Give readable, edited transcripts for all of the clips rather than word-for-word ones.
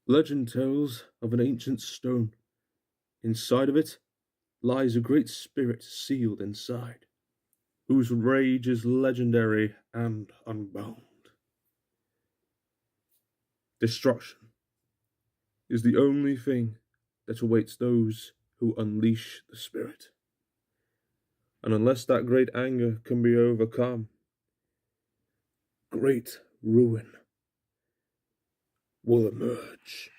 Legend tells of an ancient stone. Inside of it lies a great spirit sealed inside, whose rage is legendary and unbound. Destruction is the only thing that awaits those who unleash the spirit. And unless that great anger can be overcome, great ruin will emerge.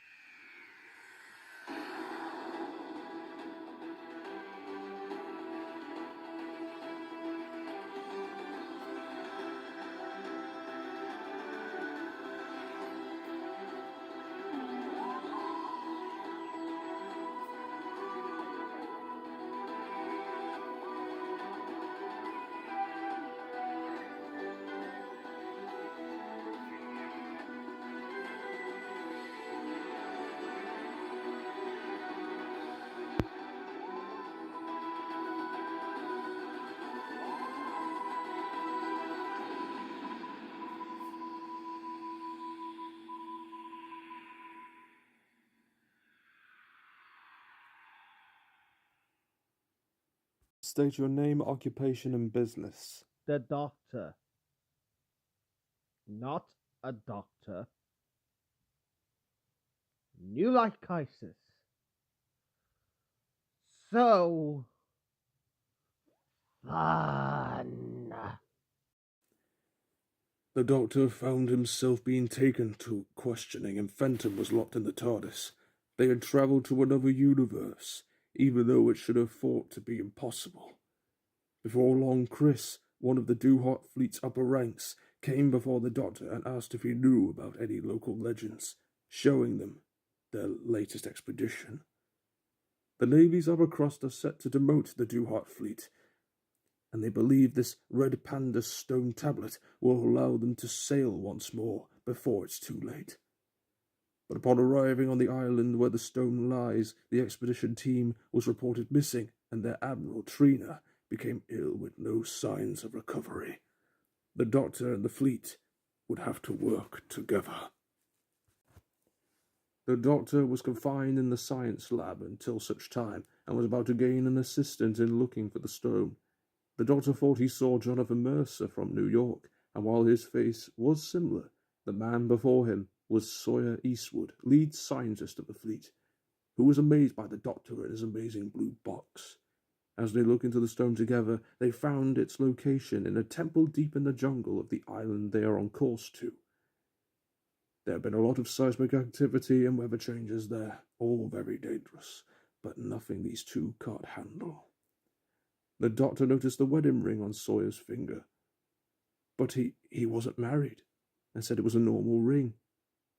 State your name, occupation, and business. The doctor. Not a doctor. New life crisis. So fun. The doctor found himself being taken to questioning, and Fenton was locked in the TARDIS. They had travelled to another universe, even though it should have thought to be impossible. Before long, Chris, one of the Duhart fleet's upper ranks, came before the doctor and asked if he knew about any local legends, showing them their latest expedition. The Navy's upper crust are set to demote the Duhart fleet, and they believe this red panda stone tablet will allow them to sail once more before it's too late. But upon arriving on the island where the stone lies, the expedition team was reported missing, and their Admiral Trina became ill with no signs of recovery. The doctor and the fleet would have to work together. The doctor was confined in the science lab until such time, and was about to gain an assistant in looking for the stone. The doctor thought he saw Jonathan Mercer from New York, and while his face was similar, the man before him was Sawyer Eastwood, lead scientist of the fleet, who was amazed by the doctor and his amazing blue box. As they looked into the stone together, they found its location in a temple deep in the jungle of the island they are on course to. There have been a lot of seismic activity and weather changes there, all very dangerous, but nothing these two can't handle. The doctor noticed the wedding ring on Sawyer's finger, but he wasn't married, and said it was a normal ring,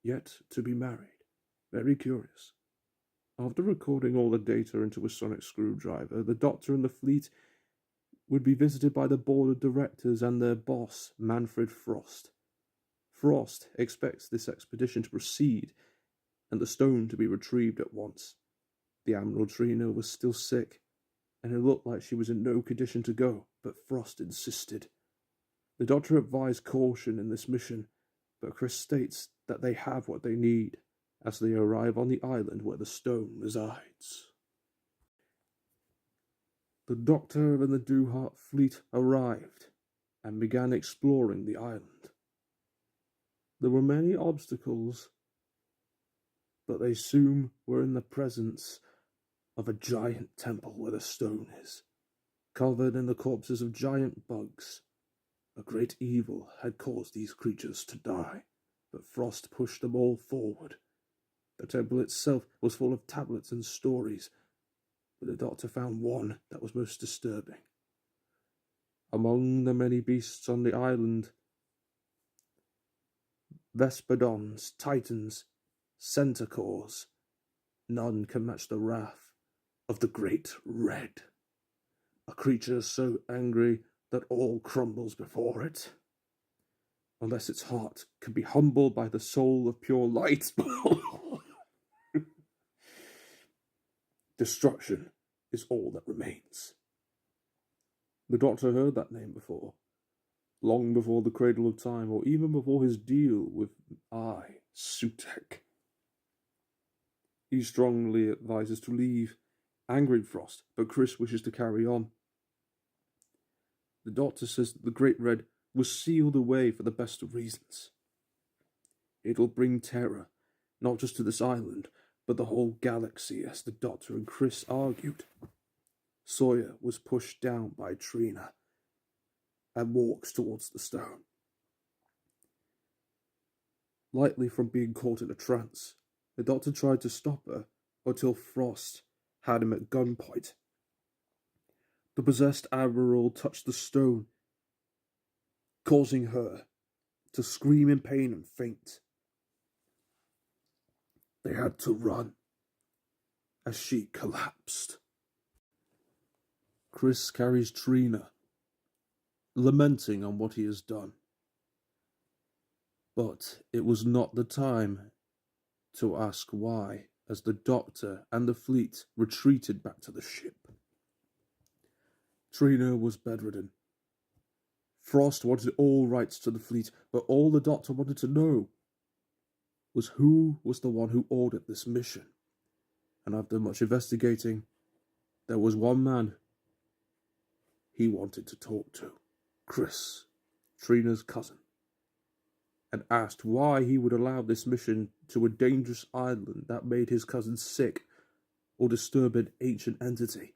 yet to be married. Very curious. After recording all the data into a sonic screwdriver, the doctor and the fleet would be visited by the board of directors and their boss, Manfred Frost. Frost expects this expedition to proceed and the stone to be retrieved at once. The Admiral Trina was still sick, and it looked like she was in no condition to go, but Frost insisted. The doctor advised caution in this mission, but Chris states that they have what they need as they arrive on the island where the stone resides. The doctor and the Duhart fleet arrived and began exploring the island. There were many obstacles, but they soon were in the presence of a giant temple where the stone is, covered in the corpses of giant bugs. A great evil had caused these creatures to die, but Frost pushed them all forward. The temple itself was full of tablets and stories, but the doctor found one that was most disturbing. Among the many beasts on the island, Vespodons, Titans, Centaurs, none can match the wrath of the Great Red, a creature so angry that all crumbles before it, unless its heart can be humbled by the soul of pure light. Destruction is all that remains. The doctor heard that name before, long before the cradle of time, or even before his deal with Sutek. He strongly advises to leave, angering Frost, but Chris wishes to carry on. The Doctor says that the Great Red was sealed away for the best of reasons. It'll bring terror, not just to this island, but the whole galaxy, as the Doctor and Chris argued. Sawyer was pushed down by Trina and walks towards the stone. Lightly from being caught in a trance, the Doctor tried to stop her until Frost had him at gunpoint. The possessed Admiral touched the stone, causing her to scream in pain and faint. They had to run as she collapsed. Chris carries Trina, lamenting on what he has done. But it was not the time to ask why, as the Doctor and the fleet retreated back to the ship. Trina was bedridden. Frost wanted all rights to the fleet, but all the Doctor wanted to know was who was the one who ordered this mission. And after much investigating, there was one man he wanted to talk to, Chris, Trina's cousin, and asked why he would allow this mission to a dangerous island that made his cousin sick or disturb an ancient entity.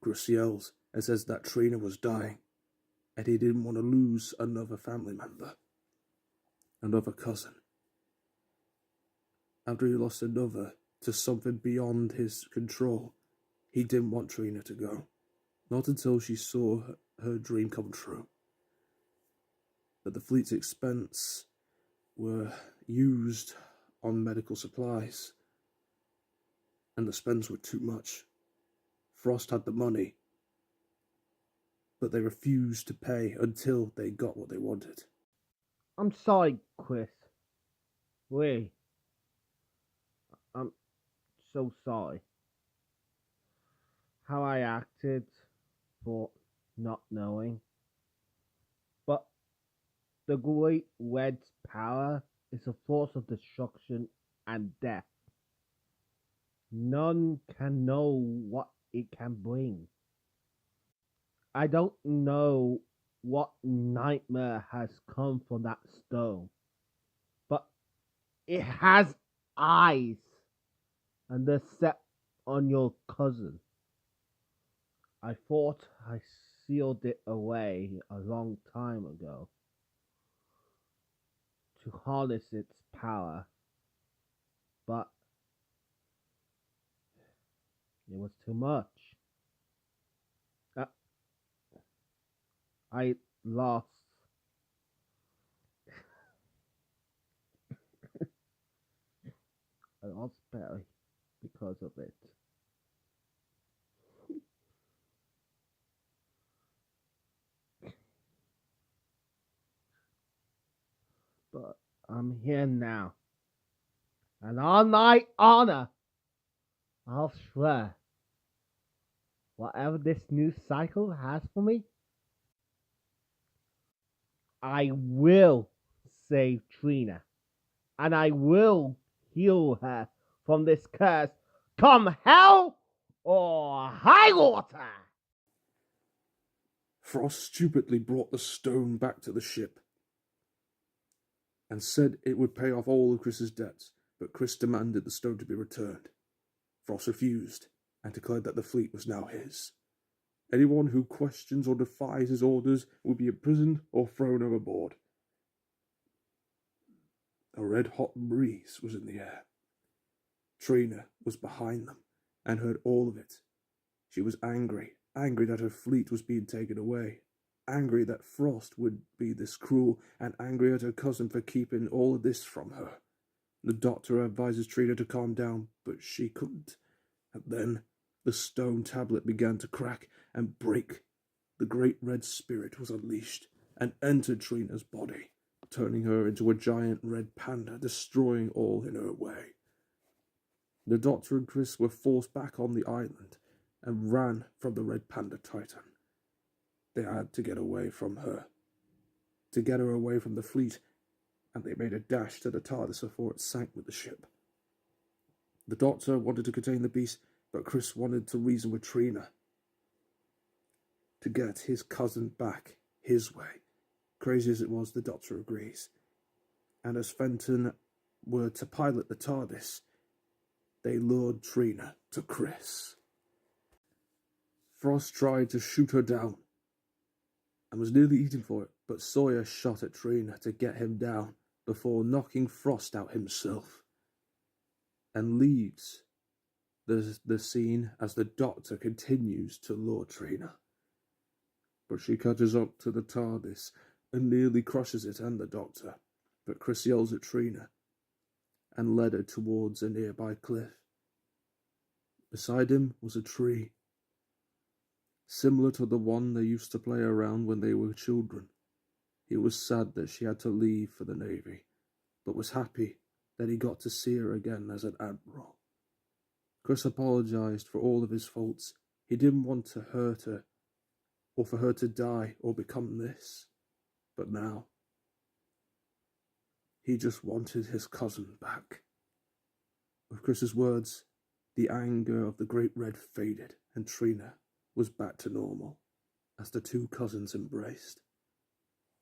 Chris yells and says that Trina was dying, and he didn't want to lose another family member, another cousin. After he lost another to something beyond his control, he didn't want Trina to go. Not until she saw her dream come true. But the fleet's expense were used on medical supplies, and the spends were too much. Frost had the money, but they refused to pay until they got what they wanted. I'm sorry, Chris. I'm so sorry. How I acted for not knowing. But the Great Red's power is a force of destruction and death. None can know what it can bring. I don't know what nightmare has come from that stone, but it has eyes, and they're set on your cousin. I thought I sealed it away a long time ago to harness its power, but it was too much. I lost. I lost Barry because of it. But I'm here now. And on my honor, I'll swear, whatever this new cycle has for me, I will save Trina. And I will heal her from this curse, come hell or high water. Frost stupidly brought the stone back to the ship and said it would pay off all of Chris's debts, but Chris demanded the stone to be returned. Frost refused and declared that the fleet was now his. Anyone who questions or defies his orders will be imprisoned or thrown overboard. A red-hot breeze was in the air. Trina was behind them and heard all of it. She was angry that her fleet was being taken away, angry that Frost would be this cruel, and angry at her cousin for keeping all of this from her. The Doctor advises Trina to calm down, but she couldn't. And then the stone tablet began to crack and break. The great red spirit was unleashed and entered Trina's body, turning her into a giant red panda, destroying all in her way. The Doctor and Chris were forced back on the island and ran from the red panda titan. They had to get away from her, to get her away from the fleet, and they made a dash to the TARDIS before it sank with the ship. The doctor wanted to contain the beast, but Chris wanted to reason with Trina to get his cousin back his way. Crazy as it was, the doctor agrees. And as Fenton were to pilot the TARDIS, they lured Trina to Chris. Frost tried to shoot her down and was nearly eaten for it, but Sawyer shot at Trina to get him down before knocking Frost out himself, and leaves the scene as the doctor continues to lure Trina. But she catches up to the TARDIS and nearly crushes it and the doctor, but Chris yells at Trina and led her towards a nearby cliff. Beside him was a tree, similar to the one they used to play around when they were children. He was sad that she had to leave for the Navy, but was happy that he got to see her again as an admiral. Chris apologized for all of his faults. He didn't want to hurt her, or for her to die or become this. But now, he just wanted his cousin back. With Chris's words, the anger of the Great Red faded, and Trina was back to normal, as the two cousins embraced.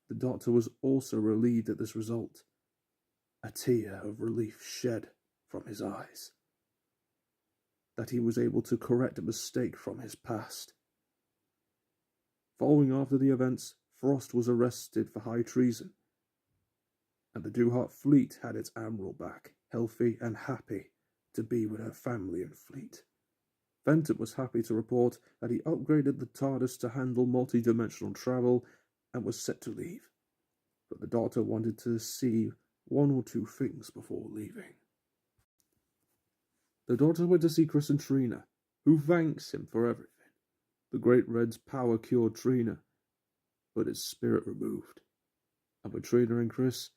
The doctor was also relieved at this result. A tear of relief shed from his eyes, that he was able to correct a mistake from his past. Following after the events, Frost was arrested for high treason, and the Duhat fleet had its admiral back, healthy and happy to be with her family and fleet. Fenton was happy to report that he upgraded the TARDIS to handle multi-dimensional travel and was set to leave, but the doctor wanted to see one or two things before leaving. The doctor went to see Chris and Trina, who thanks him for everything. The Great Red's power cured Trina, but its spirit removed. And with Trina and Chris,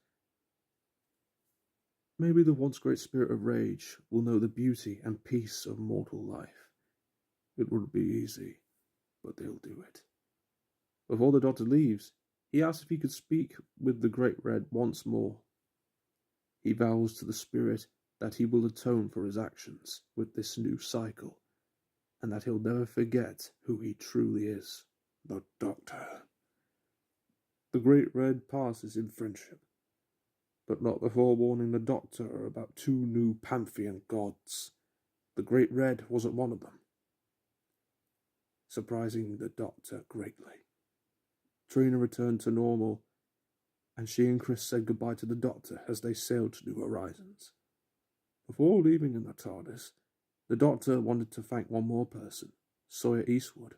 maybe the once great spirit of rage will know the beauty and peace of mortal life. It wouldn't be easy, but they'll do it. Before the doctor leaves, he asks if he could speak with the Great Red once more. He vows to the spirit that he will atone for his actions with this new cycle, and that he'll never forget who he truly is, the Doctor. The Great Red passes in friendship, but not before warning the Doctor about two new Pantheon gods. The Great Red wasn't one of them, surprising the Doctor greatly. Trina returned to normal, and she and Chris said goodbye to the Doctor as they sailed to New Horizons. Before leaving in the TARDIS, the Doctor wanted to thank one more person, Sawyer Eastwood.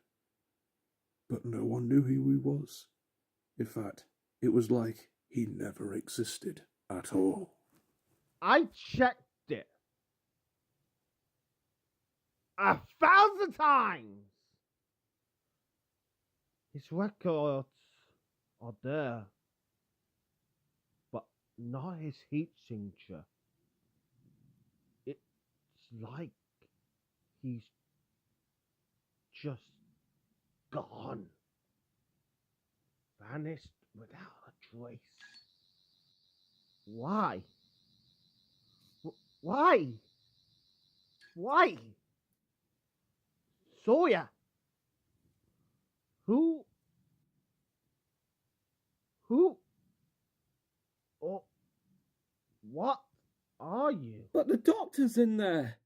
But no one knew who he was. In fact, it was like he never existed at all. I checked it 1,000 times. His records are there, but not his heat signature. It's like he's just gone, vanished without a trace. Why? Why? Why? Sawyer? Who? Or what are you? But the doctor's in there.